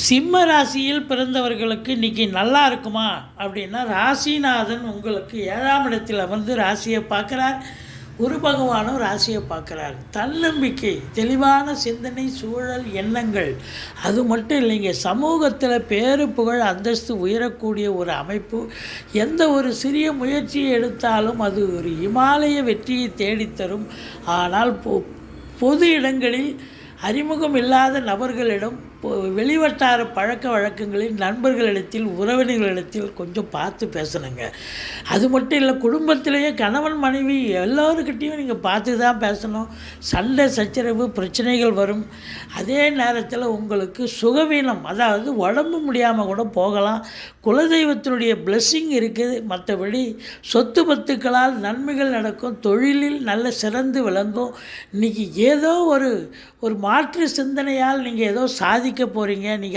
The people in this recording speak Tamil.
சிம்ம ராசியில் பிறந்தவர்களுக்கு இன்றைக்கி நல்லா இருக்குமா அப்படின்னா, ராசிநாதன் உங்களுக்கு 7ஆம் இடத்தில் அமர்ந்து ராசியை பார்க்குறார். குரு பகவானும் ராசியை பார்க்குறார். தன்னம்பிக்கை, தெளிவான சிந்தனை, சூழல், எண்ணங்கள், அது மட்டும் இல்லைங்க, சமூகத்தில் பேரு புகழ் அந்தஸ்து உயரக்கூடிய ஒரு அமைப்பு. எந்த ஒரு சிறிய முயற்சியை எடுத்தாலும் அது ஒரு இமாலய வெற்றியை தேடித்தரும். ஆனால் பொது இடங்களில் அறிமுகம் இல்லாத நபர்களிடம், வெளிவட்டார பழக்க வழக்கங்களில், நண்பர்களிடத்தில், உறவினர்களிடத்தில் கொஞ்சம் பார்த்து பேசணுங்க. அது மட்டும் இல்லை, குடும்பத்திலேயே கணவன் மனைவி எல்லோருக்கிட்டையும் நீங்கள் பார்த்து தான் பேசணும். சண்டை சச்சரவு பிரச்சனைகள் வரும். அதே நேரத்தில் உங்களுக்கு சுகவீனம், அதாவது உடம்பு முடியாமல் கூட போகலாம். குலதெய்வத்தினுடைய பிளெஸ்ஸிங் இருக்குது. மற்றபடி சொத்து பத்துக்களால் நன்மைகள் நடக்கும். தொழிலில் நல்ல சிறந்து விளங்கும். இன்றைக்கி ஏதோ ஒரு மாற்று சிந்தனையால் நீங்கள் ஏதோ சாதிக்க போகிறீங்க. நீங்கள்